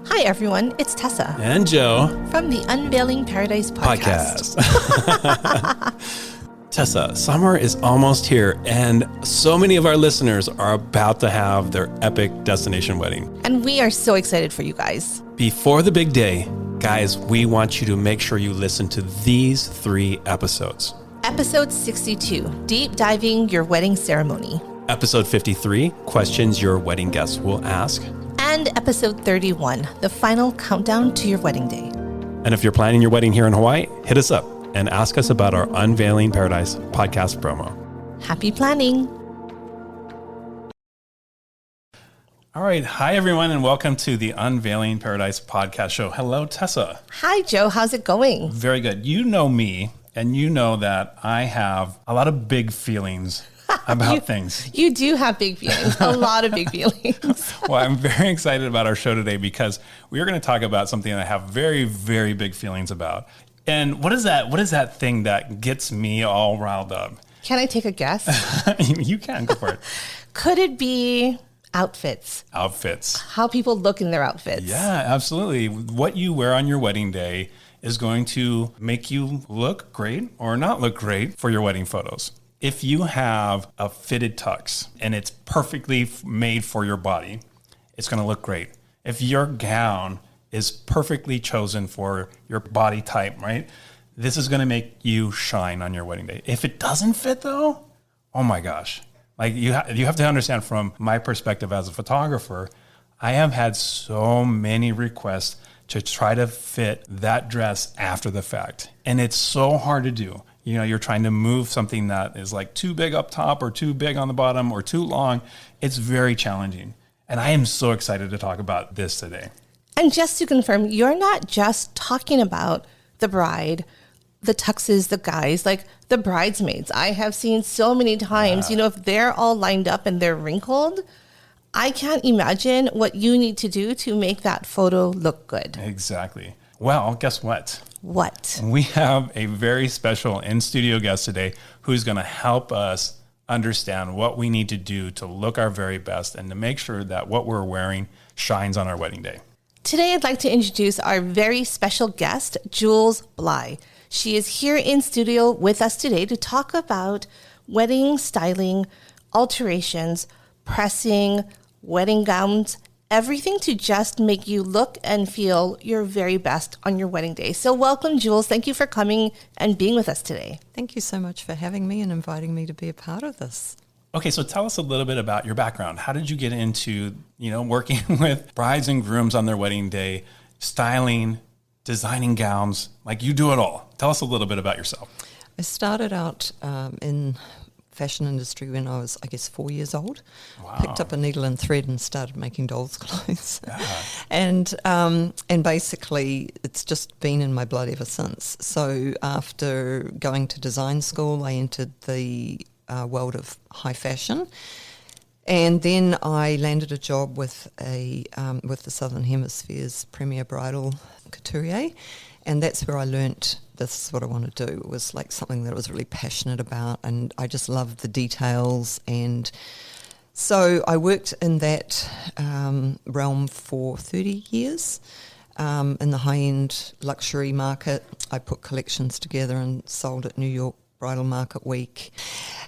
Hi, everyone. It's Tessa. And Joe. From the Unveiling Paradise podcast. Tessa, summer is almost here, and so many of our listeners are about to have their epic destination wedding. And we are so excited for you guys. Before the big day, guys, we want you to make sure you listen to these 3 episodes. Episode 62, Deep Diving Your Wedding Ceremony. Episode 53, Questions Your Wedding Guests Will Ask. And episode 31, the final countdown to your wedding day. And if you're planning your wedding here in Hawaii, hit us up and ask us about our Unveiling Paradise podcast promo. Happy planning. All right. Hi, everyone, and welcome to the Unveiling Paradise podcast show. Hello, Tessa. Hi, Joe. How's it going? Very good. You know me, and you know that I have a lot of big feelings about things. You do have big feelings, a lot of big feelings. Well, I'm very excited about our show today because we are going to talk about something that I have very, very big feelings about. And what is that? What is that thing that gets me all riled up? Can I take a guess? You can, go for it. Could it be outfits? Outfits. How people look in their outfits. Yeah, absolutely. What you wear on your wedding day is going to make you look great or not look great for your wedding photos. If you have a fitted tux and it's perfectly made for your body, it's going to look great. If your gown is perfectly chosen for your body type, right? This is going to make you shine on your wedding day. If it doesn't fit though, oh my gosh. Like you have to understand from my perspective as a photographer, I have had so many requests to try to fit that dress after the fact. And it's so hard to do. You know, you're trying to move something that is like too big up top or too big on the bottom or too long. It's very challenging. And I am so excited to talk about this today. And just to confirm, you're not just talking about the bride, the tuxes, the guys, like the bridesmaids. I have seen so many times, if they're all lined up and they're wrinkled, I can't imagine what you need to do to make that photo look good. Exactly. Well, guess what? What? We have a very special in-studio guest today who's going to help us understand what we need to do to look our very best and to make sure that what we're wearing shines on our wedding day. Today, I'd like to introduce our very special guest, Jules Bly. She is here in studio with us today to talk about wedding styling, alterations, pressing, wedding gowns, everything to just make you look and feel your very best on your wedding day. So welcome, Jules. Thank you for coming and being with us today. Thank you so much for having me and inviting me to be a part of this. Okay, so tell us a little bit about your background. How did you get into, working with brides and grooms on their wedding day, styling, designing gowns? Like, you do it all. Tell us a little bit about yourself. I started out in fashion industry when I was, 4 years old. Wow. Picked up a needle and thread and started making dolls' clothes. Yeah. And basically, it's just been in my blood ever since. So after going to design school, I entered the world of high fashion. And then I landed a job with with the Southern Hemisphere's premier bridal couturier. And that's where I learnt this is what I want to do. It was like something that I was really passionate about, and I just loved the details. And so I worked in that realm for 30 years in the high-end luxury market. I put collections together and sold at New York Bridal Market Week.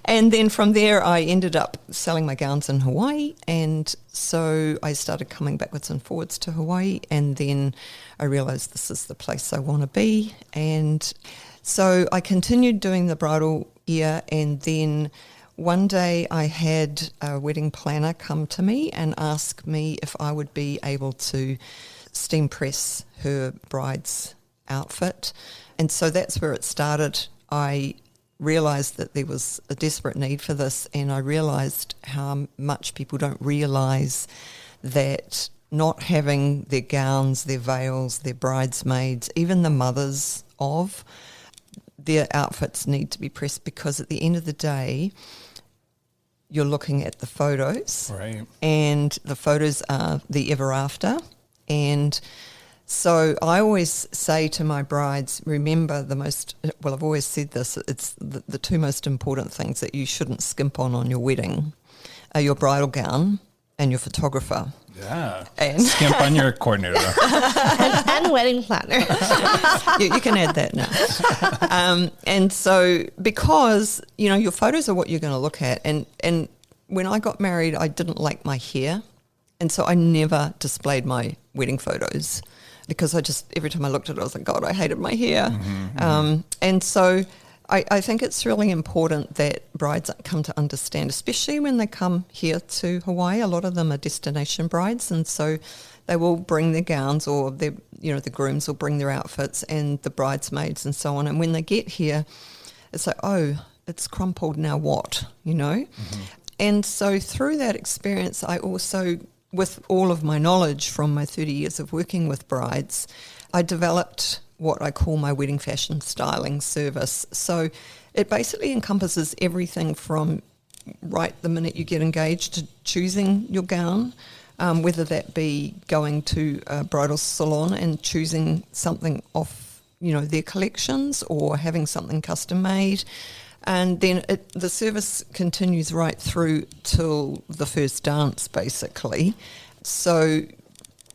And then from there, I ended up selling my gowns in Hawaii. And so I started coming backwards and forwards to Hawaii. And then I realized this is the place I want to be. And so I continued doing the bridal year. And then one day I had a wedding planner come to me and ask me if I would be able to steam press her bride's outfit. And so that's where it started. I realised that there was a desperate need for this, and I realised how much people don't realise that not having their gowns, their veils, their bridesmaids, even the mothers of their outfits need to be pressed, because at the end of the day, you're looking at the photos, right? And the photos are the ever after. And so I always say to my brides, remember I've always said this, it's the two most important things that you shouldn't skimp on your wedding are your bridal gown and your photographer. Yeah. And skimp on your coordinator. and wedding planner. you can add that now. And so because, your photos are what you're going to look at. And when I got married, I didn't like my hair. And so I never displayed my wedding photos because every time I looked at it, I was like, God, I hated my hair. And so I think it's really important that brides come to understand, especially when they come here to Hawaii. A lot of them are destination brides, and so they will bring their gowns, or the grooms will bring their outfits, and the bridesmaids and so on. And when they get here, it's like, oh, it's crumpled, now what? And so through that experience, I also, with all of my knowledge from my 30 years of working with brides, I developed what I call my wedding fashion styling service. So it basically encompasses everything from right the minute you get engaged to choosing your gown, whether that be going to a bridal salon and choosing something off, their collections, or having something custom made. And then the service continues right through till the first dance, basically. So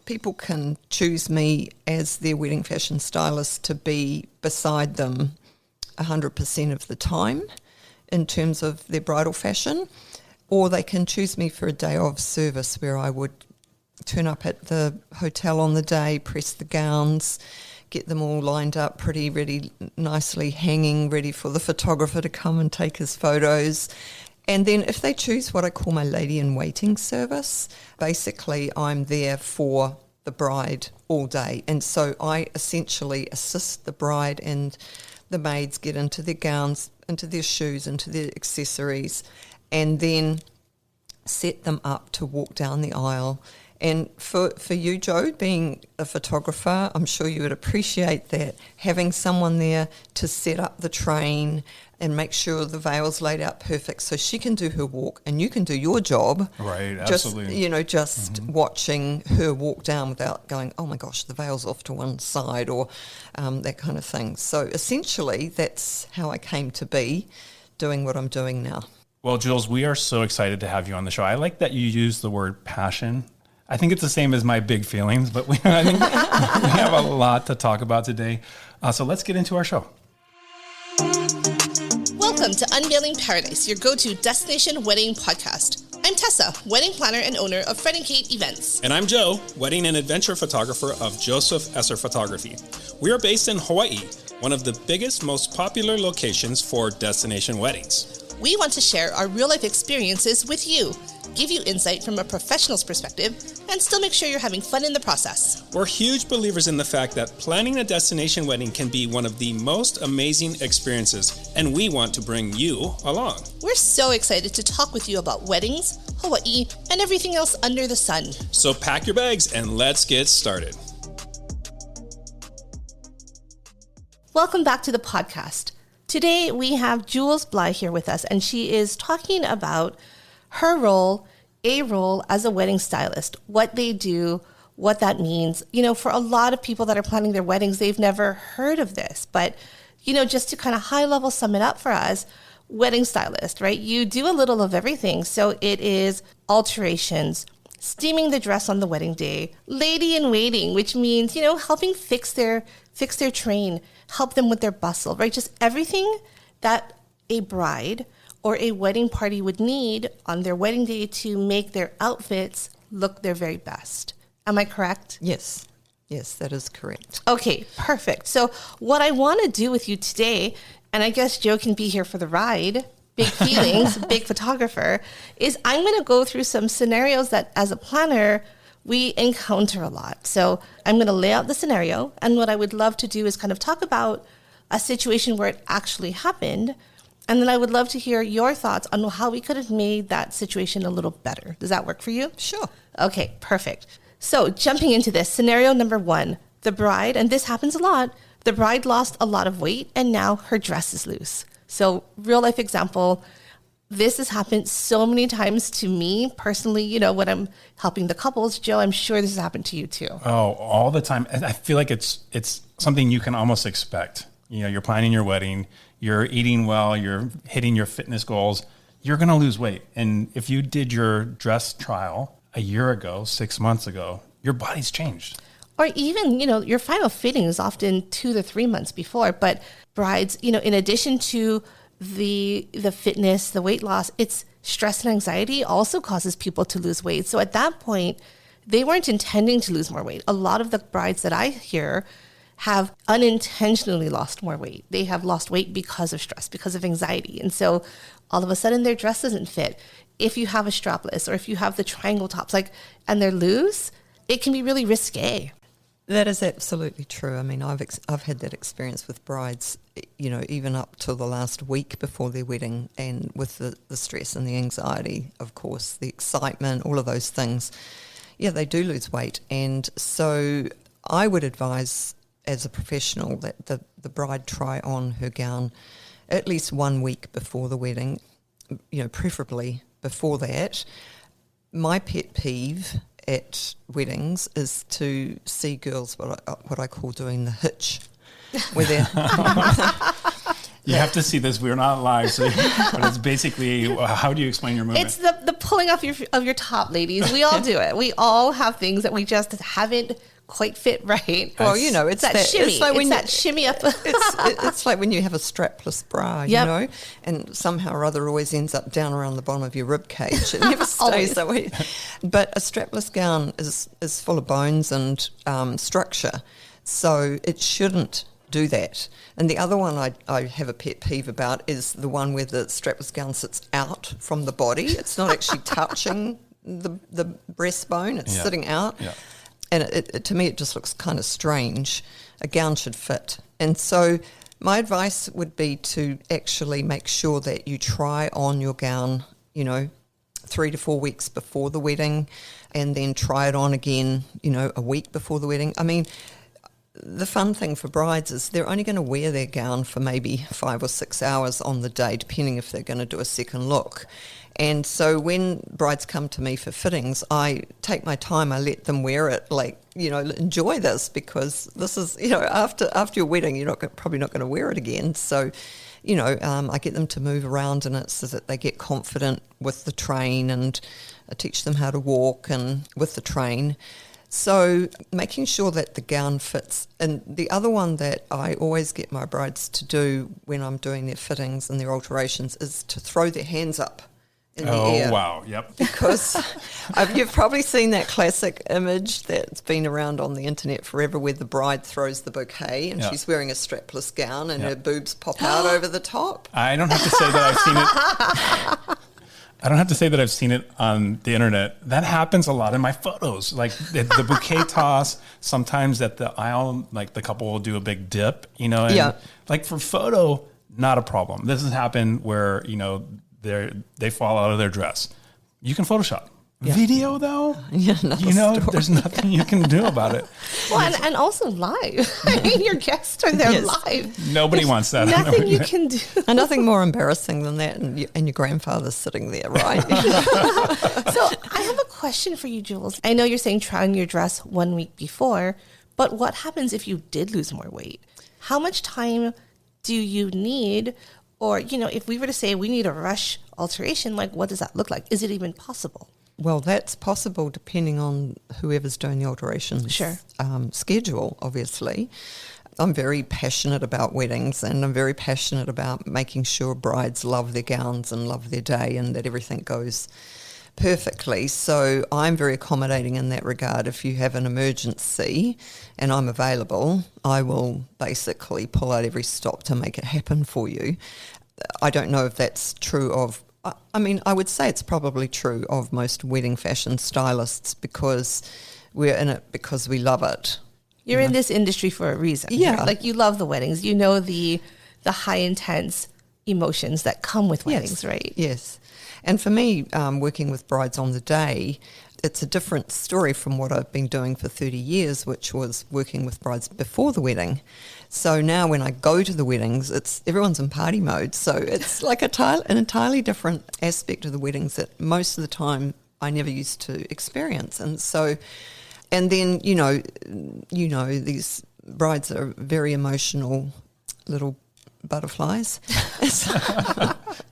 people can choose me as their wedding fashion stylist to be beside them 100% of the time in terms of their bridal fashion, or they can choose me for a day of service where I would turn up at the hotel on the day, press the gowns, get them all lined up pretty ready, nicely hanging, ready for the photographer to come and take his photos. And then if they choose what I call my lady-in-waiting service, basically I'm there for the bride all day. And so I essentially assist the bride and the maids get into their gowns, into their shoes, into their accessories, and then set them up to walk down the aisle. And for you, Joe, being a photographer, I'm sure you would appreciate that, having someone there to set up the train and make sure the veil's laid out perfect so she can do her walk and you can do your job. Right, absolutely. Just watching her walk down without going, oh my gosh, the veil's off to one side, or that kind of thing. So essentially, that's how I came to be doing what I'm doing now. Well, Jules, we are so excited to have you on the show. I like that you use the word passion. I think it's the same as my big feelings, but I think we have a lot to talk about today. So let's get into our show. Welcome to Unveiling Paradise, your go-to destination wedding podcast. I'm Tessa, wedding planner and owner of Fred & Kate Events. And I'm Joe, wedding and adventure photographer of Joseph Esser Photography. We are based in Hawaii, one of the biggest, most popular locations for destination weddings. We want to share our real-life experiences with you, give you insight from a professional's perspective, and still make sure you're having fun in the process. We're huge believers in the fact that planning a destination wedding can be one of the most amazing experiences, and we want to bring you along. We're so excited to talk with you about weddings, Hawaii, and everything else under the sun. So pack your bags and let's get started. Welcome back to the podcast. Today we have Jules Bly here with us, and she is talking about her role as a wedding stylist, what they do, what that means. For a lot of people that are planning their weddings, they've never heard of this. But, just to kind of high level sum it up for us, wedding stylist, right? You do a little of everything. So it is alterations, steaming the dress on the wedding day, lady in waiting, which means, helping fix their train, help them with their bustle, right? Just everything that a bride or a wedding party would need on their wedding day to make their outfits look their very best. Am I correct? Yes, that is correct. Okay, perfect. So what I want to do with you today, and I guess Joe can be here for the ride, big feelings, big photographer, is I'm going to go through some scenarios that as a planner, we encounter a lot. So I'm going to lay out the scenario, and what I would love to do is kind of talk about a situation where it actually happened, and then I would love to hear your thoughts on how we could have made that situation a little better. Does that work for you? Sure. Okay, perfect. So jumping into this, scenario number one, the bride, and this happens a lot, the bride lost a lot of weight and now her dress is loose. So real life example, this has happened so many times to me personally, when I'm helping the couples. Joe, I'm sure this has happened to you too. Oh, all the time. I feel like it's something you can almost expect. You're planning your wedding, you're eating well, you're hitting your fitness goals, you're going to lose weight. And if you did your dress trial, a year ago, 6 months ago, your body's changed. Or even, your final fitting is often 2 to 3 months before. But brides, in addition to the fitness, the weight loss, it's stress and anxiety also causes people to lose weight. So at that point, they weren't intending to lose more weight. A lot of the brides that I hear have unintentionally lost more weight. They have lost weight because of stress, because of anxiety. And so all of a sudden their dress doesn't fit. If you have a strapless or if you have the triangle tops, and they're loose, it can be really risque. That is absolutely true. I mean, I've had that experience with brides, even up to the last week before their wedding, and with the stress and the anxiety, of course, the excitement, all of those things. Yeah, they do lose weight. And so I would advise as a professional that the bride try on her gown at least 1 week before the wedding, preferably before that. My pet peeve at weddings is to see girls what I call doing the hitch, where they're You have to see this. We're not live, so but it's basically, how do you explain your movement? It's the pulling off your top, ladies. We all do it. We all have things that we just haven't quite fit right. Well, it's that shimmy. It's like when that shimmy up. It's like when you have a strapless bra, Yep. and somehow or other always ends up down around the bottom of your rib cage. It never stays that way. But a strapless gown is full of bones and structure, so it shouldn't do that. And the other one I have a pet peeve about is the one where the strapless gown sits out from the body. It's not actually touching the breastbone. It's sitting out. Yeah. And it to me, it just looks kind of strange. A gown should fit. And so my advice would be to actually make sure that you try on your gown, 3 to 4 weeks before the wedding, and then try it on again, a week before the wedding. I mean, the fun thing for brides is they're only going to wear their gown for maybe 5 or 6 hours on the day, depending if they're going to do a second look. And so when brides come to me for fittings, I take my time, I let them wear it, enjoy this, because this is, after your wedding, you're probably not going to wear it again. So, I get them to move around in it so that they get confident with the train, and I teach them how to walk and with the train. So making sure that the gown fits. And the other one that I always get my brides to do when I'm doing their fittings and their alterations is to throw their hands up in the air. Oh, wow. Yep. Because you've probably seen that classic image that's been around on the internet forever, where the bride throws the bouquet and she's wearing a strapless gown and her boobs pop out over the top. I don't have to say that I've seen it. I don't have to say that I've seen it on the internet. That happens a lot in my photos. Like the bouquet toss, sometimes at the aisle, like the couple will do a big dip, and like for photo, not a problem. This has happened where, they fall out of their dress. You can Photoshop. Yeah. Video, though, there's nothing you can do about it. Well, and also live. I mean, your guests are there live. Nobody wants that. Nothing you can do. And nothing more embarrassing than that, and your grandfather's sitting there, right? So I have a question for you, Jules. I know you're saying try on your dress 1 week before, but what happens if you did lose more weight? How much time do you need? Or, if we were to say we need a rush alteration, what does that look like? Is it even possible? Well, that's possible depending on whoever's doing the alterations schedule, obviously. I'm very passionate about weddings, and I'm very passionate about making sure brides love their gowns and love their day and that everything goes perfectly. So I'm very accommodating in that regard. If you have an emergency and I'm available, I will basically pull out every stop to make it happen for you. I don't know if that's true of, I would say it's probably true of most wedding fashion stylists, because we're in it because we love it. You're in this industry for a reason. Yeah. Right? You love the weddings. You know the high intense emotions that come with weddings, right? Yes. And for me, working with brides on the day, it's a different story from what I've been doing for 30 years, which was working with brides before the wedding. So now when I go to the weddings, everyone's in party mode. So it's like an entirely different aspect of the weddings that most of the time I never used to experience. And so, and then, these brides are very emotional little butterflies.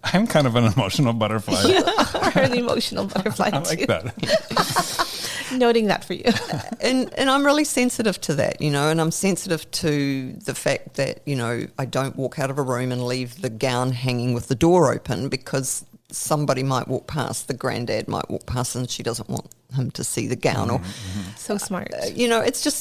I'm kind of an emotional butterfly. You are an emotional butterfly I like too. that. Noting that for you. And I'm really sensitive to that, and I'm sensitive to the fact that, I don't walk out of a room and leave the gown hanging with the door open, because somebody might walk past, the granddad might walk past, and she doesn't want him to see the gown. Or, So smart. it's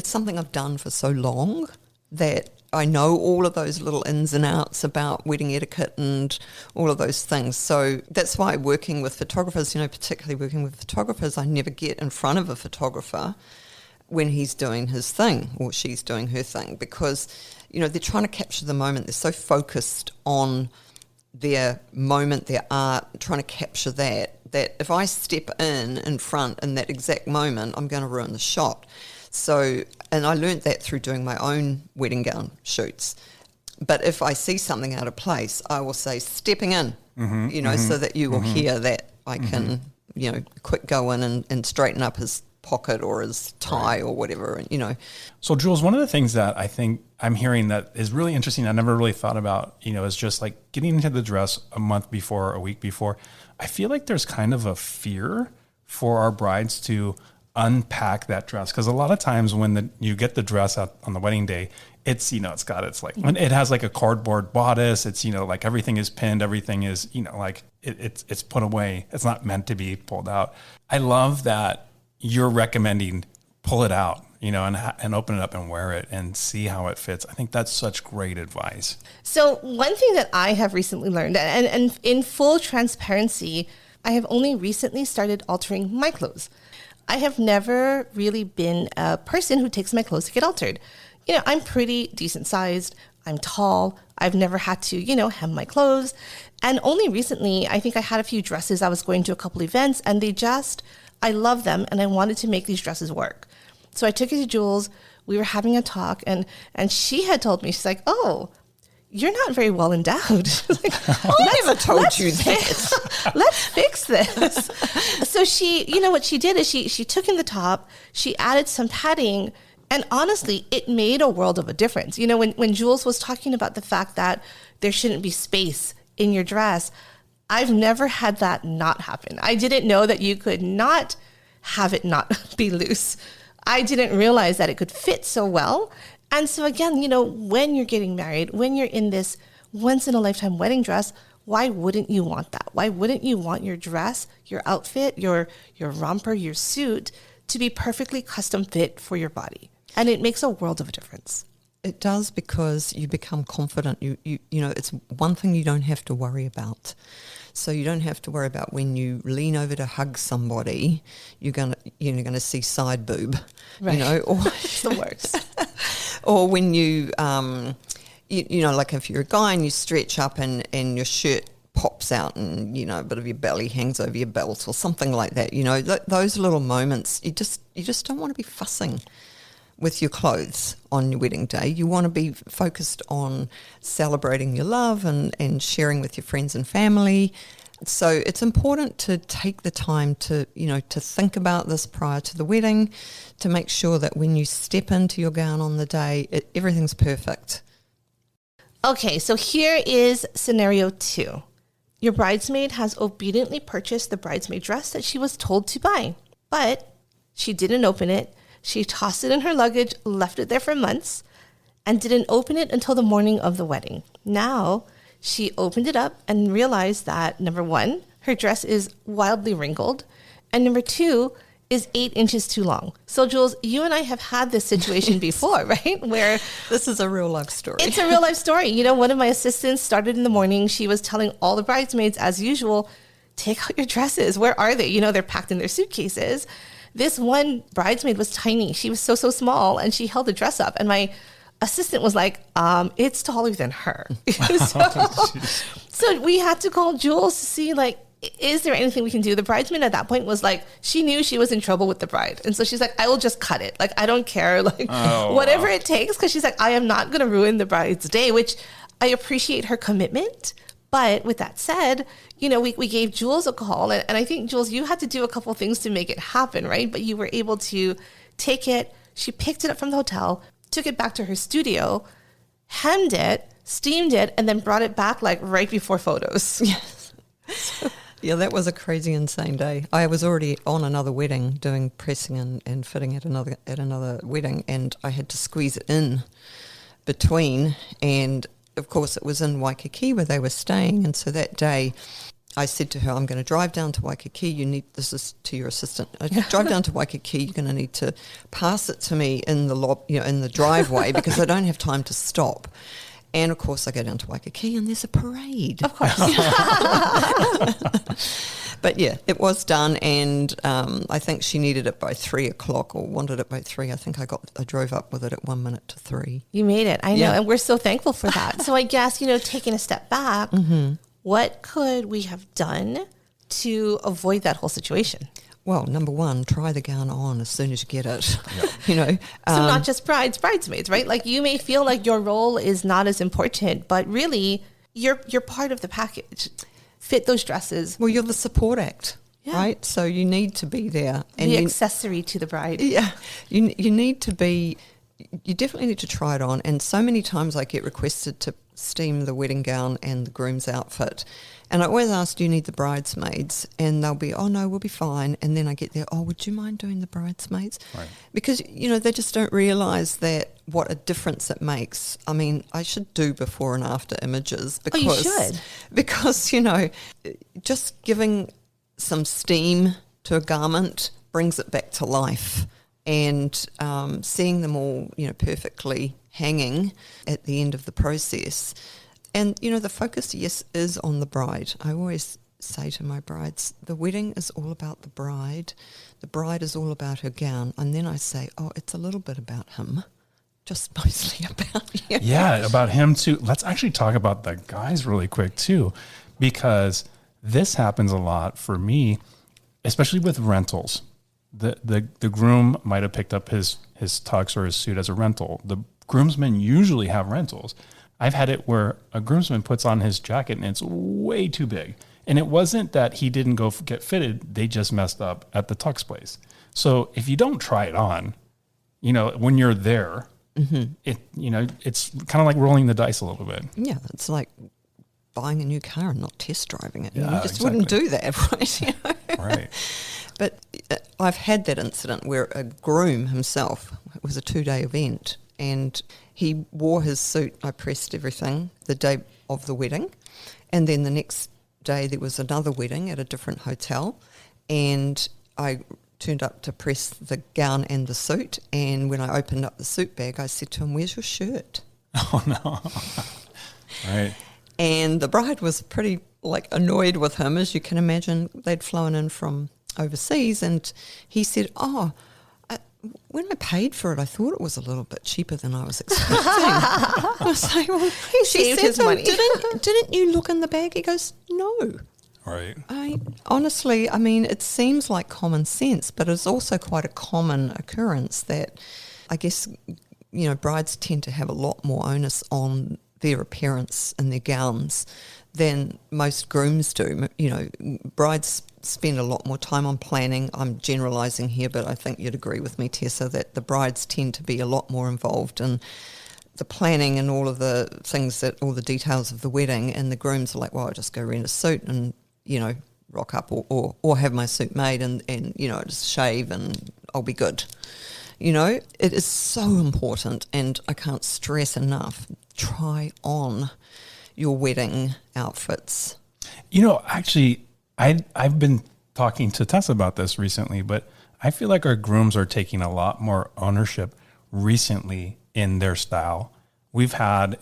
something I've done for so long that I know all of those little ins and outs about wedding etiquette and all of those things. So that's why working with photographers, particularly working with photographers, I never get in front of a photographer when he's doing his thing or she's doing her thing, because, they're trying to capture the moment. They're so focused on their moment, their art, trying to capture that if I step in front in that exact moment, I'm going to ruin the shot. So, and I learned that through doing my own wedding gown shoots. But if I see something out of place, I will say stepping in, so that you will hear that I can, quick go in and straighten up his pocket or his tie or whatever, and. So Jules, one of the things that I think I'm hearing that is really interesting, I never really thought about, is just like getting into the dress a month before, a week before. I feel like there's kind of a fear for our brides to unpack that dress, because a lot of times when you get the dress out on the wedding day, it's it has like a cardboard bodice, it's like everything is pinned, everything is like it's put away, it's not meant to be pulled out. I love that you're recommending pull it out, and open it up and wear it and see how it fits. I think that's such great advice. So one thing that I have recently learned, and in full transparency, I have only recently started altering my clothes. I have never really been a person who takes my clothes to get altered. I'm pretty decent sized. I'm tall. I've never had to, hem my clothes. And only recently, I think I had a few dresses. I was going to a couple events, and I love them, and I wanted to make these dresses work. So I took it to Jules. We were having a talk, and she had told me, she's like, "Oh, you're not very well endowed." Like, I never told you that. Let's fix this. So what she did is she took in the top, she added some padding, and honestly, it made a world of a difference. When Jules was talking about the fact that there shouldn't be space in your dress, I've never had that not happen. I didn't know that you could not have it not be loose. I didn't realize that it could fit so well. And so again, when you're getting married, when you're in this once in a lifetime wedding dress, why wouldn't you want that? Why wouldn't you want your dress, your outfit, your romper, your suit to be perfectly custom fit for your body? And it makes a world of a difference. It does, because you become confident. It's one thing you don't have to worry about. So you don't have to worry about when you lean over to hug somebody, you're gonna see side boob, right. Or It's the worst. Or when you, like if you're a guy and you stretch up and your shirt pops out and, a bit of your belly hangs over your belt or something like that, those little moments, you just don't want to be fussing with your clothes on your wedding day. You want to be focused on celebrating your love and sharing with your friends and family. So it's important to take the time to think about this prior to the wedding, to make sure that when you step into your gown on the day, everything's perfect. Okay, so here is scenario 2. Your bridesmaid has obediently purchased the bridesmaid dress that she was told to buy, but she didn't open it. She tossed it in her luggage, left it there for months, and didn't open it until the morning of the wedding. Now, she opened it up and realized that, number 1, her dress is wildly wrinkled, and number 2, is 8 inches too long. So, Jules, you and I have had this situation before, right? Where this is a real life story. It's a real life story. One of my assistants started in the morning. She was telling all the bridesmaids, as usual, take out your dresses. Where are they? They're packed in their suitcases. This one bridesmaid was tiny. She was so small, and she held the dress up. And my assistant was like, it's taller than her. So we had to call Jules to see, is there anything we can do? The bridesmaid at that point was like, she knew she was in trouble with the bride. And so she's like, I will just cut it. I don't care. Whatever it takes. Because she's like, I am not going to ruin the bride's day, which I appreciate her commitment. But with that said, we gave Jules a call. And I think, Jules, you had to do a couple things to make it happen, right? But you were able to take it. She picked it up from the hotel, took it back to her studio, hemmed it, steamed it, and then brought it back like right before photos. Yes. Yeah, that was a crazy, insane day. I was already on another wedding doing pressing and fitting at another wedding, and I had to squeeze it in between. And of course, it was in Waikiki where they were staying. And so that day, I said to her, "I'm going to drive down to Waikiki. This is to your assistant. Drive down to Waikiki. You're going to need to pass it to me in the in the driveway because I don't have time to stop." And of course, I go down to Waikiki and there's a parade. Of course. But yeah, it was done, and I think she needed it by 3:00 or wanted it by 3. I think I drove up with it at 1 minute to 3. You made it. I know. Yeah. And we're so thankful for that. So I guess, taking a step back, what could we have done to avoid that whole situation? Well, number one, try the gown on as soon as you get it. Yeah. So not just bridesmaids, right? Like you may feel like your role is not as important, but really you're part of the package. Fit those dresses. Well, you're the support act, right? So you need to be there. And the accessory to the bride. Yeah. You need to be, you definitely need to try it on. And so many times I get requested to steam the wedding gown and the groom's outfit. And I always ask, do you need the bridesmaids? And they'll be, oh, no, we'll be fine. And then I get there, oh, would you mind doing the bridesmaids? Right. Because, they just don't realise that what a difference it makes. I mean, I should do before and after images because, you should. Because, just giving some steam to a garment brings it back to life. And seeing them all, perfectly hanging at the end of the process. And, the focus, yes, is on the bride. I always say to my brides, the wedding is all about the bride. The bride is all about her gown. And then I say, oh, it's a little bit about him, just mostly about you. Yeah, about him too. Let's actually talk about the guys really quick too, because this happens a lot for me, especially with rentals. The groom might have picked up his tux or his suit as a rental. The groomsmen usually have rentals. I've had it where a groomsman puts on his jacket and it's way too big. And it wasn't that he didn't go get fitted. They just messed up at the tux place. So if you don't try it on, when you're there, it's kind of like rolling the dice a little bit. Yeah, it's like buying a new car and not test driving it. Yeah, you just wouldn't do that, right? Right. But I've had that incident where a groom himself, it was a 2-day event, and he wore his suit. I pressed everything the day of the wedding. And then the next day there was another wedding at a different hotel. And I turned up to press the gown and the suit. And when I opened up the suit bag, I said to him, "Where's your shirt?" Oh, no. Right. And the bride was pretty annoyed with him. As you can imagine, they'd flown in from overseas. And he said, when I paid for it, I thought it was a little bit cheaper than I was expecting. I was like, well, he saved his money. Didn't you look in the bag? He goes, no. Right. Honestly, it seems like common sense, but it's also quite a common occurrence that I guess, brides tend to have a lot more onus on their appearance and their gowns than most grooms do. Brides spend a lot more time on planning. I'm generalising here, but I think you'd agree with me, Tessa, that the brides tend to be a lot more involved in the planning and all of the things all the details of the wedding, and the grooms are like, well, I'll just go rent a suit and, rock up or have my suit made and just shave and I'll be good. It is so important, and I can't stress enough, try on your wedding outfits. Actually, I've been talking to Tessa about this recently, but I feel like our grooms are taking a lot more ownership recently in their style. We've had,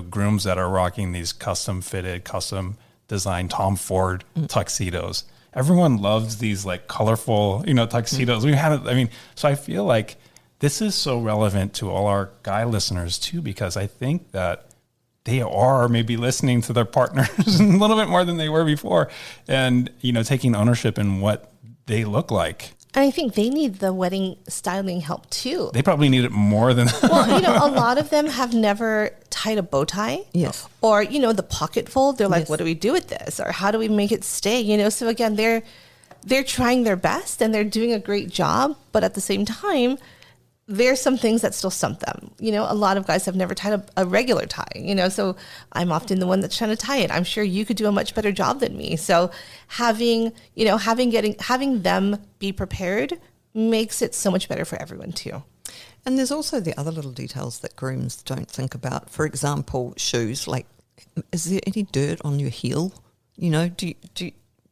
grooms that are rocking these custom fitted, custom designed Tom Ford tuxedos. Everyone loves these colorful, tuxedos. We had it. So I feel like this is so relevant to all our guy listeners too, because I think that they are maybe listening to their partners a little bit more than they were before, and, taking ownership in what they look like. And I think they need the wedding styling help too. They probably need it more than... Well, a lot of them have never tied a bow tie. Yes. Or, the pocket fold. They're like, Yes. What do we do with this? Or how do we make it stay? So again, they're trying their best and they're doing a great job. But at the same time, there's some things that still stump them. You know, a lot of guys have never tied a regular tie, you know, so I'm often the one that's trying to tie it. I'm sure you could do a much better job than me. So having them be prepared makes it so much better for everyone too. And there's also the other little details that grooms don't think about. For example, shoes, like, is there any dirt on your heel? You know, do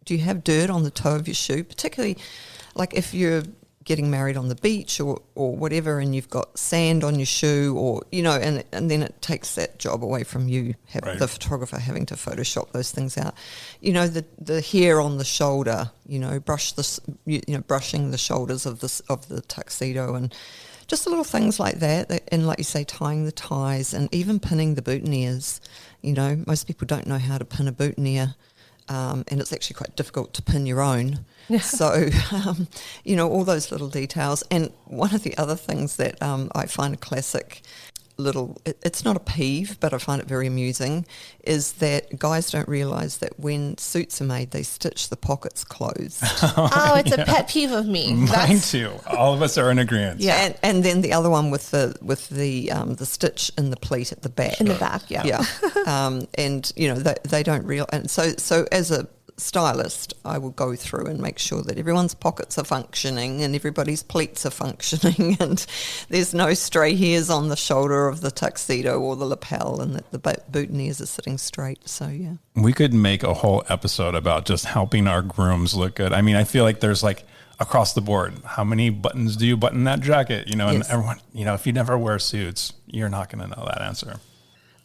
you have dirt on the toe of your shoe? Particularly, like if you're getting married on the beach or whatever, and you've got sand on your shoe, or, you know, and then it takes that job away from you, the photographer, having to Photoshop those things out. You know, the hair on the shoulder, you know, brushing the shoulders of the tuxedo, and just little things like that. And like you say, tying the ties and even pinning the boutonnieres. You know, most people don't know how to pin a boutonniere. And it's actually quite difficult to pin your own. Yeah. So, you know, all those little details. And one of the other things that I find a classic it's not a peeve, but I find it very amusing, is that guys don't realise that when suits are made, they stitch the pockets closed. It's a pet peeve of me. Mine too. All of us are in agreement. Yeah. And then the other one with the stitch in the pleat at the back. In the back, yeah. Yeah. And, you know, they don't realize. And so as a stylist, I will go through and make sure that everyone's pockets are functioning and everybody's pleats are functioning, and there's no stray hairs on the shoulder of the tuxedo or the lapel, and that the boutonnieres are sitting straight. So, yeah. We could make a whole episode about just helping our grooms look good. I mean, I feel like there's like across the board, how many buttons do you button that jacket? You know, and everyone, you know, if you never wear suits, you're not going to know that answer.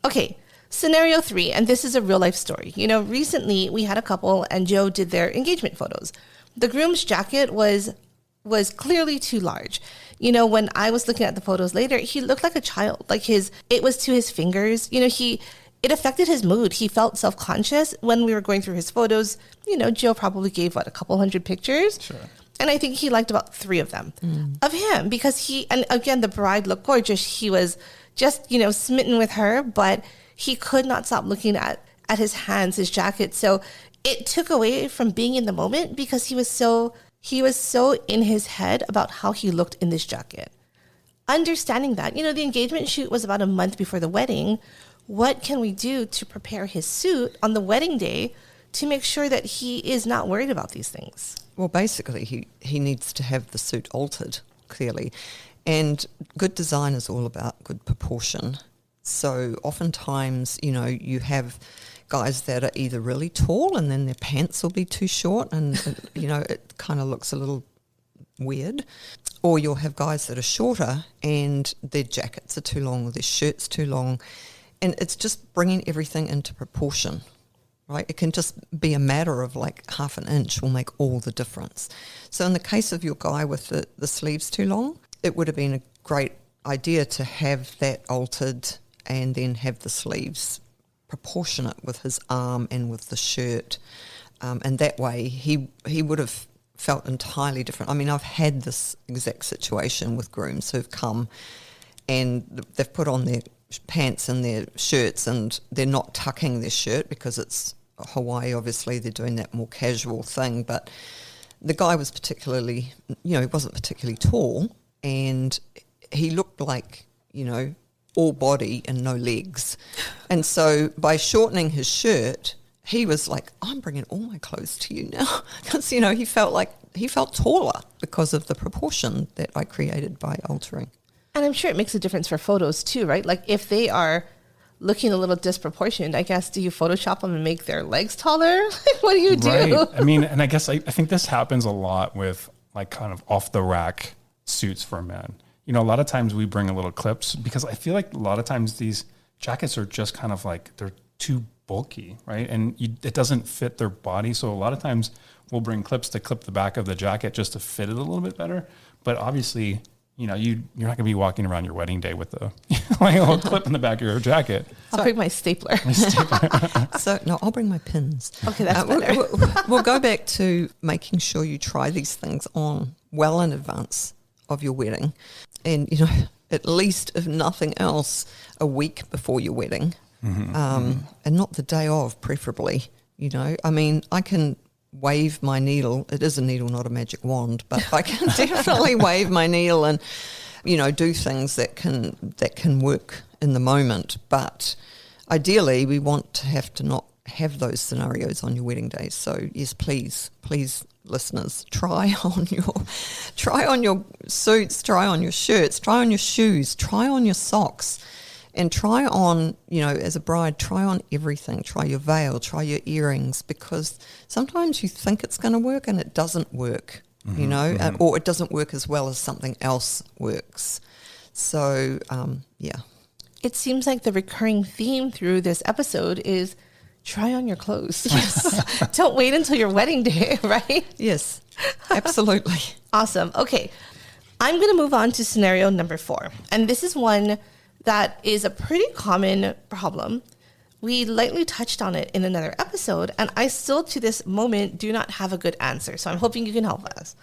Okay. Scenario 3, and this is a real life story. You know, recently we had a couple and Joe did their engagement photos. The groom's jacket was clearly too large. You know, when I was looking at the photos later, he looked like a child. Like it was to his fingers. You know, it affected his mood. He felt self-conscious when we were going through his photos. You know, Joe probably gave, a couple hundred pictures? Sure. And I think he liked about 3 of them of him, because and again, the bride looked gorgeous. He was just, you know, smitten with her, but he could not stop looking at his hands, his jacket. So it took away from being in the moment, because he was so in his head about how he looked in this jacket. Understanding that, you know, the engagement shoot was about a month before the wedding. What can we do to prepare his suit on the wedding day to make sure that he is not worried about these things? Well, basically, he needs to have the suit altered, clearly. And good design is all about good proportion. So oftentimes, you know, you have guys that are either really tall and then their pants will be too short and, you know, it kind of looks a little weird. Or you'll have guys that are shorter and their jackets are too long or their shirts too long. And it's just bringing everything into proportion, right? It can just be a matter of like half an inch will make all the difference. So in the case of your guy with the sleeves too long, it would have been a great idea to have that altered and then have the sleeves proportionate with his arm and with the shirt. And that way he would have felt entirely different. I mean, I've had this exact situation with grooms who've come and they've put on their pants and their shirts and they're not tucking their shirt because it's Hawaii, obviously, they're doing that more casual thing. But the guy was particularly, you know, he wasn't particularly tall and he looked like, you know, all body and no legs. And so by shortening his shirt, he was like, I'm bringing all my clothes to you now. Because, you know, he felt taller because of the proportion that I created by altering. And I'm sure it makes a difference for photos too, right? Like if they are looking a little disproportionate, I guess, do you Photoshop them and make their legs taller? What do you do? Right. I mean, and I guess I think this happens a lot with like kind of off the rack suits for men. You know, a lot of times we bring a little clips because I feel like a lot of times these jackets are just kind of like, they're too bulky, right? And it doesn't fit their body. So a lot of times we'll bring clips to clip the back of the jacket just to fit it a little bit better. But obviously, you know, you're not going to be walking around your wedding day with like a little clip in the back of your jacket. I'll bring my stapler. So, no, I'll bring my pins. Okay, that's better. We'll go back to making sure you try these things on well in advance of your wedding. And, you know, at least, if nothing else, a week before your wedding. And not the day of, preferably, you know. I mean, I can wave my needle. It is a needle, not a magic wand, but I can definitely wave my needle and do things that can work in the moment. But ideally, we want to not have those scenarios on your wedding day. So yes, please, listeners, try on your suits, try on your shirts, try on your shoes, try on your socks, and try on, as a bride, try on everything. Try your veil, try your earrings, because sometimes you think it's going to work and it doesn't work, or it doesn't work as well as something else works. So, yeah. It seems like the recurring theme through this episode is try on your clothes. Yes. Don't wait until your wedding day, right? Yes, absolutely. Awesome. Okay. I'm going to move on to scenario number 4. And this is one that is a pretty common problem. We lightly touched on it in another episode, and I still to this moment do not have a good answer. So I'm hoping you can help us.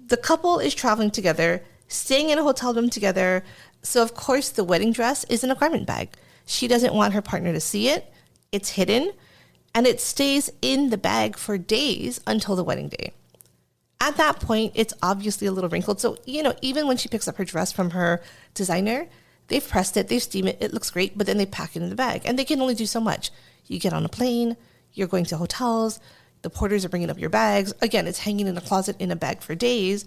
The couple is traveling together, staying in a hotel room together. So of course the wedding dress is in a garment bag. She doesn't want her partner to see it. It's hidden, and it stays in the bag for days until the wedding day. At that point, it's obviously a little wrinkled. So, even when she picks up her dress from her designer, they've pressed it, they've steamed it, it looks great, but then they pack it in the bag, and they can only do so much. You get on a plane, you're going to hotels, the porters are bringing up your bags. Again, it's hanging in a closet in a bag for days.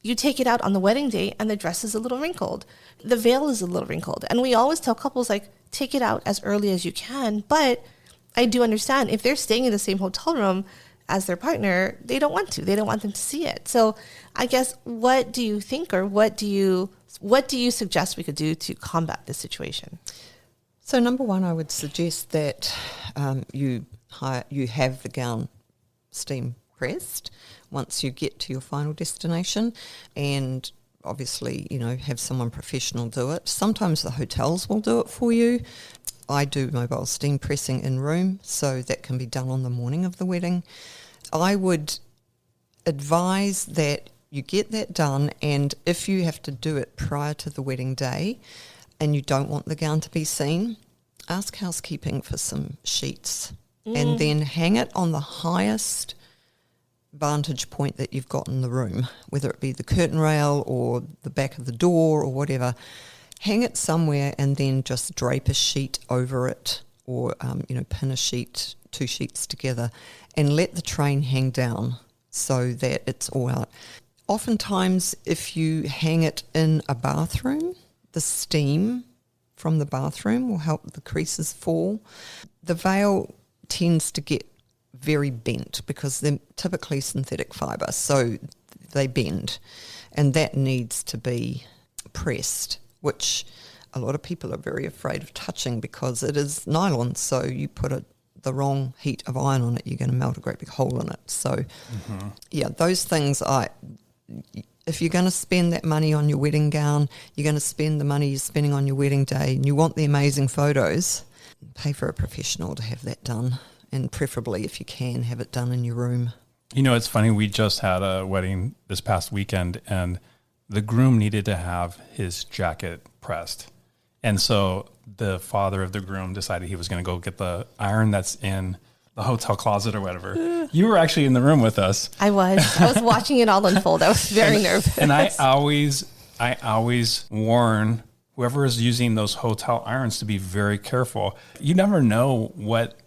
You take it out on the wedding day, and the dress is a little wrinkled. The veil is a little wrinkled. And we always tell couples, take it out as early as you can. But I do understand if they're staying in the same hotel room as their partner, they don't want to. They don't want them to see it. So I guess, what do you think, or what do you suggest we could do to combat this situation? So number one, I would suggest that you have the gown steam pressed once you get to your final destination, and obviously, have someone professional do it. Sometimes the hotels will do it for you. I do mobile steam pressing in room, so that can be done on the morning of the wedding. I would advise that you get that done, and if you have to do it prior to the wedding day and you don't want the gown to be seen, ask housekeeping for some sheets and then hang it on the highest vantage point that you've got in the room, whether it be the curtain rail or the back of the door or whatever. Hang it somewhere and then just drape a sheet over it, or pin a sheet, 2 sheets together, and let the train hang down so that it's all out. Oftentimes, if you hang it in a bathroom, the steam from the bathroom will help the creases fall. The veil tends to get very bent because they're typically synthetic fibre, so they bend, and that needs to be pressed, which a lot of people are very afraid of touching because it is nylon, so you put the wrong heat of iron on it, you're going to melt a great big hole in it. So those things, if you're going to spend that money on your wedding gown, you're going to spend the money you're spending on your wedding day, and you want the amazing photos, pay for a professional to have that done. And preferably, if you can, have it done in your room. It's funny. We just had a wedding this past weekend, and the groom needed to have his jacket pressed. And so the father of the groom decided he was going to go get the iron that's in the hotel closet or whatever. You were actually in the room with us. I was watching it all unfold. I was very nervous. And I always warn whoever is using those hotel irons to be very careful. You never know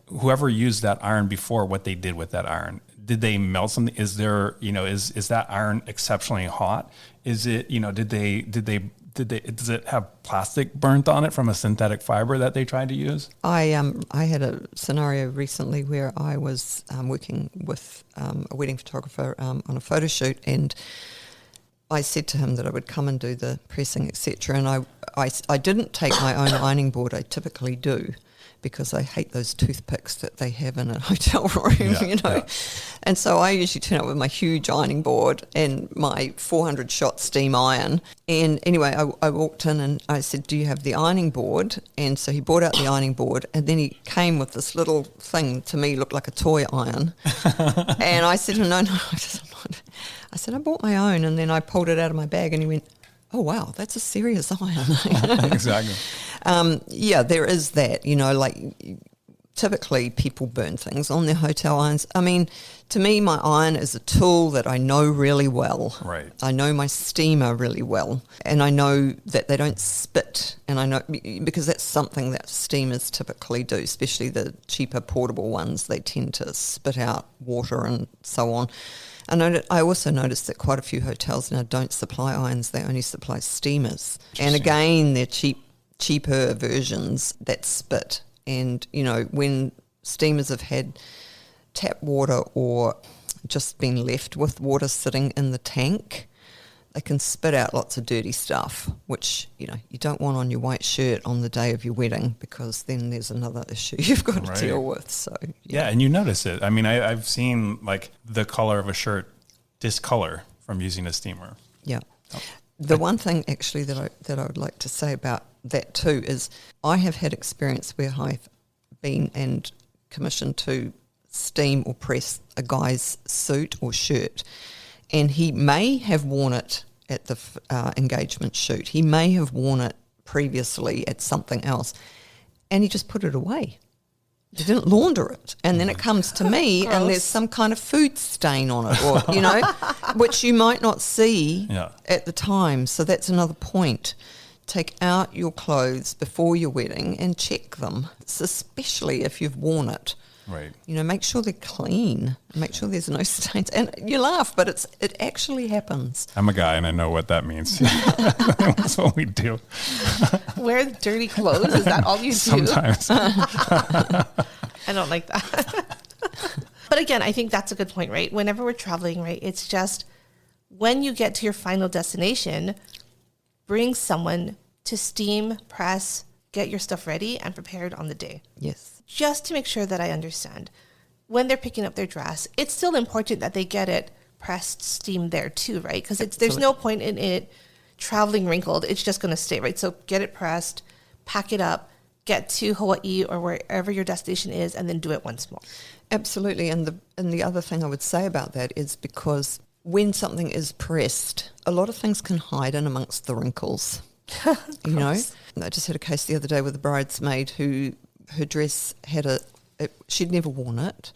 whoever used that iron before, what they did with that iron. Did they melt something? Is there, is that iron exceptionally hot? Is it, does it have plastic burnt on it from a synthetic fiber that they tried to use? I had a scenario recently where I was working with a wedding photographer on a photo shoot, and I said to him that I would come and do the pressing, etc. And I didn't take my own ironing board. I typically do, because I hate those toothpicks that they have in a hotel room, Yeah. And so I usually turn up with my huge ironing board and my 400-shot steam iron. And anyway, I walked in and I said, "Do you have the ironing board?" And so he brought out the ironing board, and then he came with this little thing, to me looked like a toy iron. And I said, "No, I said, "I bought my own." And then I pulled it out of my bag, and he went, "Oh, wow, that's a serious iron." Exactly. There is that, typically people burn things on their hotel irons. I mean, to me, my iron is a tool that I know really well. Right. I know my steamer really well, and I know that they don't spit, and I know because that's something that steamers typically do, especially the cheaper portable ones. They tend to spit out water and so on. I also noticed that quite a few hotels now don't supply irons; they only supply steamers. And again, they're cheaper versions that spit. And, you know, when steamers have had tap water or just been left with water sitting in the tank, they can spit out lots of dirty stuff, which, you know, you don't want on your white shirt on the day of your wedding, because then there's another issue you've got to deal with. So yeah, and you notice it. I mean, I've seen like the color of a shirt discolor from using a steamer. Yeah. The one thing actually that I would like to say about that too is I have had experience where I've been and commissioned to steam or press a guy's suit or shirt, and he may have worn it at the engagement shoot. He may have worn it previously at something else, and he just put it away. He didn't launder it, and then it comes to me and there's some kind of food stain on it, or, you know, which you might not see at the time. So that's another point. Take out your clothes before your wedding and check them, especially if you've worn it. Right. You know, make sure they're clean. Make sure there's no stains. And you laugh, but it actually happens. I'm a guy and I know what that means. That's what we do. Wear dirty clothes? Is that all you do? Sometimes. I don't like that. But again, I think that's a good point, right? Whenever we're traveling, right, it's just when you get to your final destination, bring someone to steam, press, get your stuff ready and prepared on the day. Yes. Just to make sure that I understand. When they're picking up their dress, it's still important that they get it pressed, steamed there too, right? Because there's no point in it traveling wrinkled. It's just going to stay, right? So get it pressed, pack it up, get to Hawaii or wherever your destination is, and then do it once more. Absolutely. And the other thing I would say about that is because when something is pressed, a lot of things can hide in amongst the wrinkles. You know? I just had a case the other day with a bridesmaid who her dress had she'd never worn it,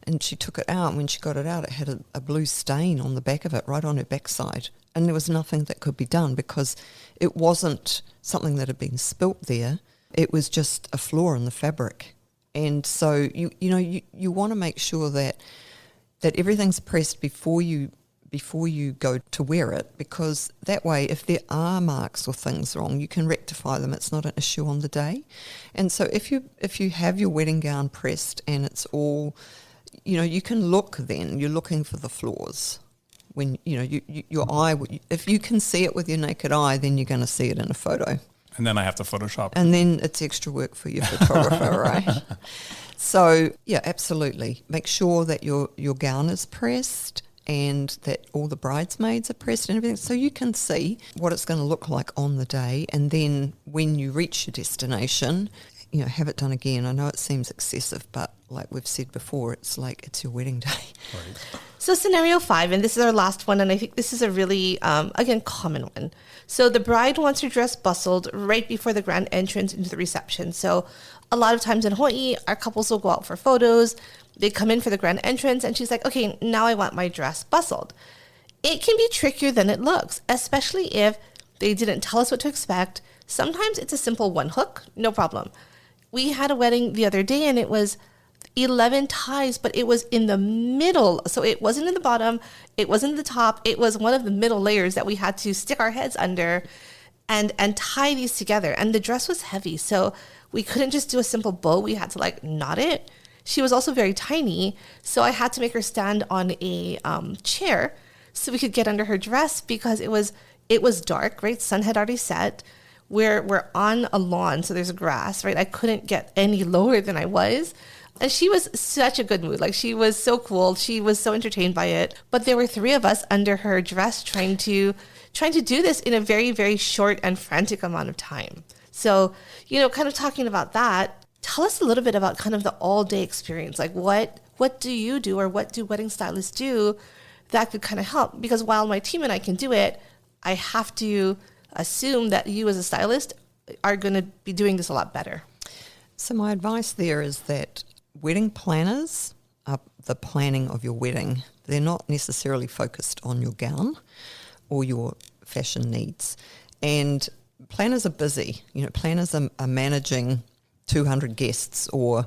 and she took it out, and when she got it out, it had a blue stain on the back of it, right on her backside, and there was nothing that could be done because it wasn't something that had been spilt there. It was just a flaw in the fabric. And so you want to make sure that everything's pressed before you go to wear it, because that way if there are marks or things wrong, you can rectify them. It's not an issue on the day. And so if you have your wedding gown pressed and it's all, you know, you can look, then you're looking for the flaws. When, you know, your eye, if you can see it with your naked eye, then you're going to see it in a photo. And then I have to Photoshop. And then it's extra work for your photographer, right? So, yeah, absolutely. Make sure that your gown is pressed and that all the bridesmaids are pressed and everything, so you can see what it's going to look like on the day. And then when you reach your destination, you know, have it done again. I know it seems excessive, but like we've said before, it's like it's your wedding day. Right. So scenario 5, and this is our last one, and I think this is a really, again, common one. So the bride wants her dress bustled right before the grand entrance into the reception. So a lot of times in Hawaii, our couples will go out for photos. They come in for the grand entrance, and she's like, okay, now I want my dress bustled. It can be trickier than it looks, especially if they didn't tell us what to expect. Sometimes it's a simple one hook, no problem. We had a wedding the other day, and it was 11 ties, but it was in the middle. So it wasn't in the bottom. It wasn't in the top. It was one of the middle layers that we had to stick our heads under and tie these together. And the dress was heavy, so we couldn't just do a simple bow. We had to like knot it. She was also very tiny, so I had to make her stand on a chair so we could get under her dress because it was dark, right? Sun had already set. We're on a lawn, so there's grass, right? I couldn't get any lower than I was. And she was such a good mood. Like, she was so cool. She was so entertained by it. But there were 3 of us under her dress trying to do this in a very, very short and frantic amount of time. So, you know, kind of talking about that, tell us a little bit about kind of the all-day experience. Like, what do you do, or what do wedding stylists do that could kind of help? Because while my team and I can do it, I have to assume that you as a stylist are going to be doing this a lot better. So my advice there is that wedding planners are the planning of your wedding. They're not necessarily focused on your gown or your fashion needs. And planners are busy. Planners are managing 200 guests or,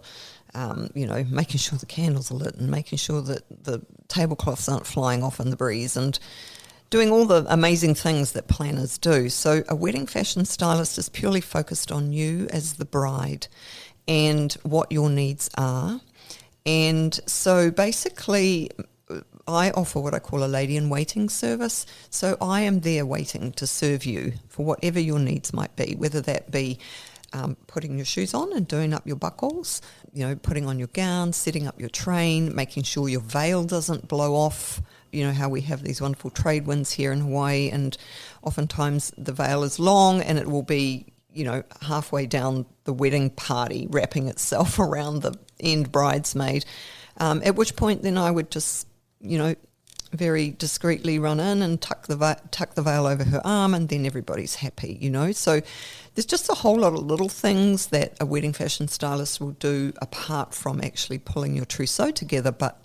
making sure the candles are lit and making sure that the tablecloths aren't flying off in the breeze and doing all the amazing things that planners do. So a wedding fashion stylist is purely focused on you as the bride and what your needs are. And so basically I offer what I call a lady-in-waiting service. So I am there waiting to serve you for whatever your needs might be, whether that be putting your shoes on and doing up your buckles, putting on your gown, setting up your train, making sure your veil doesn't blow off. How we have these wonderful trade winds here in Hawaii, and oftentimes the veil is long and it will be, halfway down the wedding party, wrapping itself around the end bridesmaid, at which point then I would just, very discreetly run in and tuck the veil over her arm, and then everybody's happy, So there's just a whole lot of little things that a wedding fashion stylist will do apart from actually pulling your trousseau together. But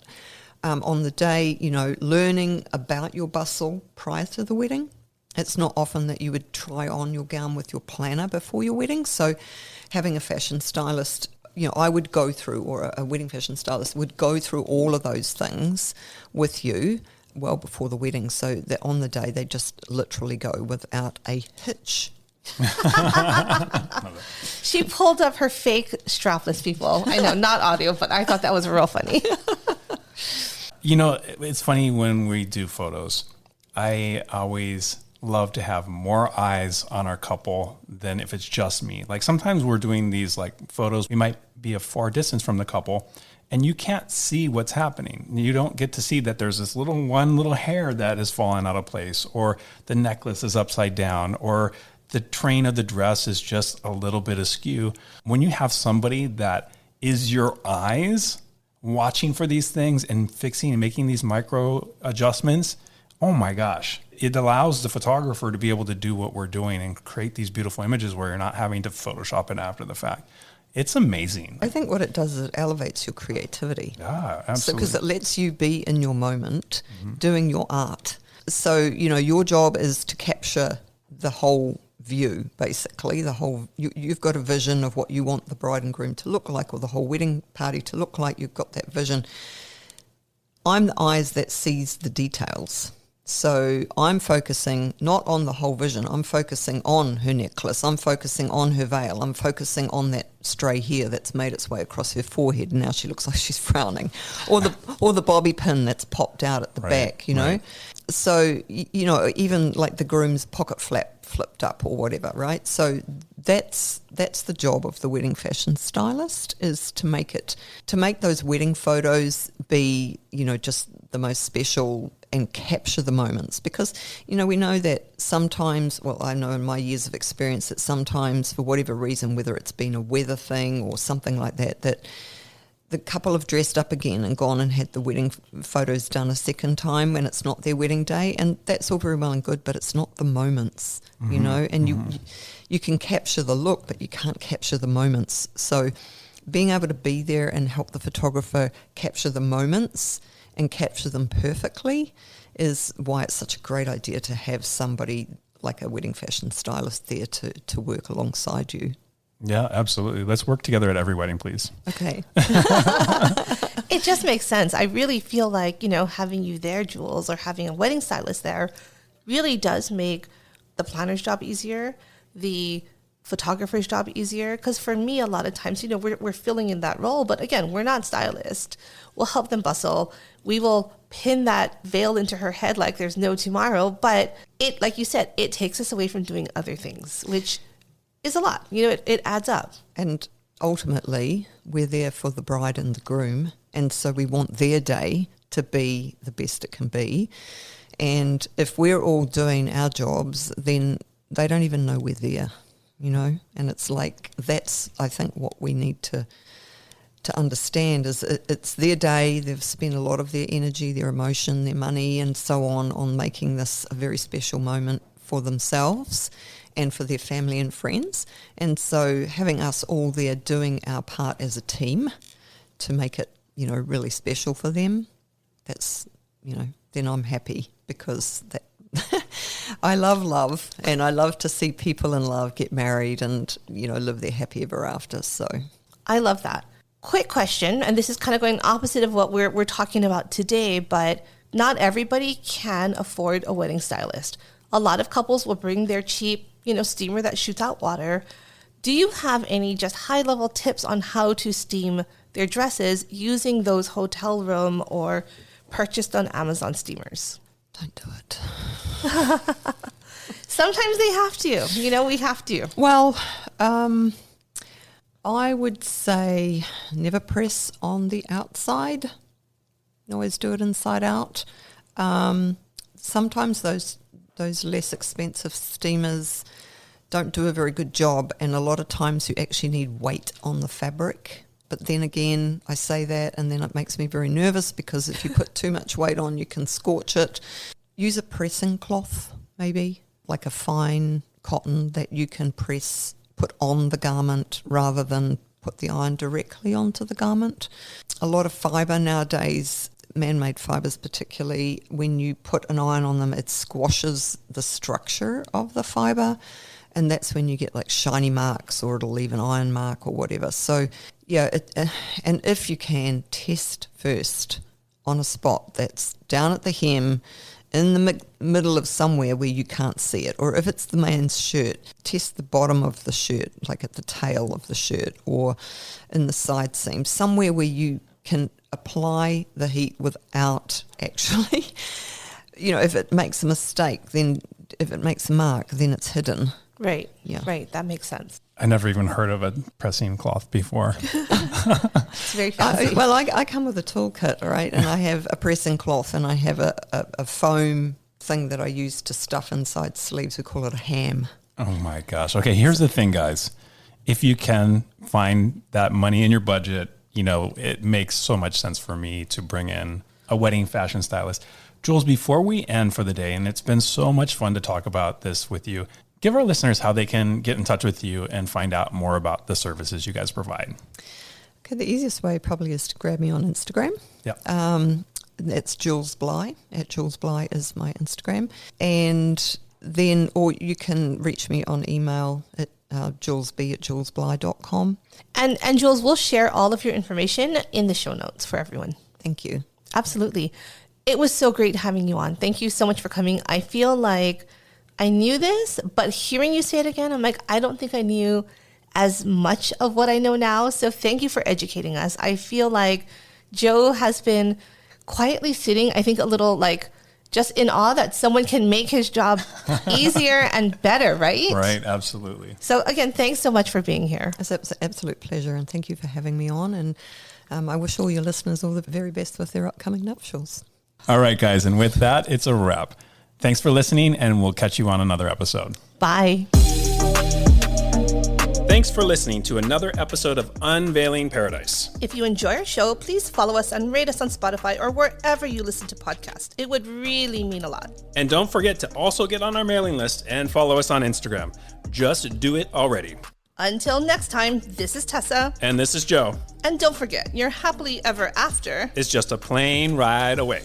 on the day, learning about your bustle prior to the wedding. It's not often that you would try on your gown with your planner before your wedding. So having a fashion stylist, I would go through, or a wedding fashion stylist would go through all of those things with you well before the wedding, so that on the day they just literally go without a hitch. She pulled up her fake strapless, people. I know, not audio, but I thought that was real funny. It's funny when we do photos. I always love to have more eyes on our couple than if it's just me. Like sometimes we're doing these like photos, we might be a far distance from the couple and you can't see what's happening. You don't get to see that there's this one little hair that is falling out of place, or the necklace is upside down, or the train of the dress is just a little bit askew. When you have somebody that is your eyes watching for these things and fixing and making these micro adjustments, oh my gosh, it allows the photographer to be able to do what we're doing and create these beautiful images where you're not having to Photoshop it after the fact. It's amazing. I think what it does is it elevates your creativity. Yeah, absolutely. Because it lets you be in your moment, doing your art. So, your job is to capture the whole view, basically. You've got a vision of what you want the bride and groom to look like, or the whole wedding party to look like. You've got that vision. I'm the eyes that sees the details. So I'm focusing not on the whole vision. I'm focusing on her necklace. I'm focusing on her veil. I'm focusing on that stray hair that's made its way across her forehead, and now she looks like she's frowning, or the bobby pin that's popped out at the back. Right. So even like the groom's pocket flap flipped up or whatever, right? So that's the job of the wedding fashion stylist, is to make those wedding photos be, just the most special and capture the moments. Because, we know that sometimes, well, I know in my years of experience that sometimes for whatever reason, whether it's been a weather thing or something like that the couple have dressed up again and gone and had the wedding photos done a second time when it's not their wedding day. And that's all very well and good, but it's not the moments, and you can capture the look, but you can't capture the moments. So being able to be there and help the photographer capture the moments and capture them perfectly is why it's such a great idea to have somebody like a wedding fashion stylist there to work alongside you. Yeah, absolutely. Let's work together at every wedding, please. Okay. It just makes sense. I really feel like, having you there, Jules, or having a wedding stylist there really does make the planner's job easier, the photographer's job easier. Because for me, a lot of times, we're filling in that role. But again, we're not stylists. We'll help them bustle. We will pin that veil into her head like there's no tomorrow. But it, like you said, it takes us away from doing other things, which is a lot. It adds up. And ultimately, we're there for the bride and the groom. And so we want their day to be the best it can be. And if we're all doing our jobs, then they don't even know we're there, And it's like, that's, I think, what we need to understand is it's their day. They've spent a lot of their energy, their emotion, their money and so on making this a very special moment for themselves. and for their family and friends. And so having us all there doing our part as a team to make it, really special for them, that's, then I'm happy, because that I love, and I love to see people in love get married and, live their happy ever after. So I love that. Quick question, and this is kind of going opposite of what we're talking about today, but not everybody can afford a wedding stylist. A lot of couples will bring their cheap, steamer that shoots out water. Do you have any just high-level tips on how to steam their dresses using those hotel room or purchased on Amazon steamers? don't do it. Sometimes they have to. We have to. Well, I would say never press on the outside. Always do it inside out. Sometimes those less expensive steamers don't do a very good job, and a lot of times you actually need weight on the fabric. But then again, I say that and then it makes me very nervous, because if you put too much weight on, you can scorch it. Use a pressing cloth, maybe, like a fine cotton that you can put on the garment rather than put the iron directly onto the garment. A lot of fibre nowadays, man-made fibres particularly, when you put an iron on them, it squashes the structure of the fibre, and that's when you get like shiny marks, or it'll leave an iron mark or whatever. So yeah, and if you can, test first on a spot that's down at the hem, in the middle of somewhere where you can't see it. Or if it's the man's shirt, test the bottom of the shirt, like at the tail of the shirt, or in the side seam, somewhere where you can apply the heat without actually, if it makes a mistake, then if it makes a mark, then it's hidden. Right. Yeah. Right. That makes sense. I never even heard of a pressing cloth before. It's very fancy. I come with a toolkit, right? And I have a pressing cloth, and I have a foam thing that I use to stuff inside sleeves. We call it a ham. Oh my gosh. Okay, here's the thing, guys. If you can find that money in your budget, it makes so much sense for me to bring in a wedding fashion stylist. Jules, before we end for the day, and it's been so much fun to talk about this with you, give our listeners how they can get in touch with you and find out more about the services you guys provide. Okay, the easiest way probably is to grab me on Instagram. Yeah. That's Jules Bly. At Jules Bly is my Instagram. And then, or you can reach me on email at julesb@julesbly.com. And Jules, we'll share all of your information in the show notes for everyone. Thank you. Absolutely. It was so great having you on. Thank you so much for coming. I feel like I knew this, but hearing you say it again, I'm like, I don't think I knew as much of what I know now. So thank you for educating us. I feel like Joe has been quietly sitting, I think a little like just in awe that someone can make his job easier and better, right? Right, absolutely. So again, thanks so much for being here. It's an absolute pleasure, and thank you for having me on. And I wish all your listeners all the very best with their upcoming nuptials. All right, guys. And with that, it's a wrap. Thanks for listening, and we'll catch you on another episode. Bye. Thanks for listening to another episode of Unveiling Paradise. If you enjoy our show, please follow us and rate us on Spotify or wherever you listen to podcasts. It would really mean a lot. And don't forget to also get on our mailing list and follow us on Instagram. Just do it already. Until next time, this is Tessa. And this is Joe. And don't forget, your happily ever after It's just a plane ride away.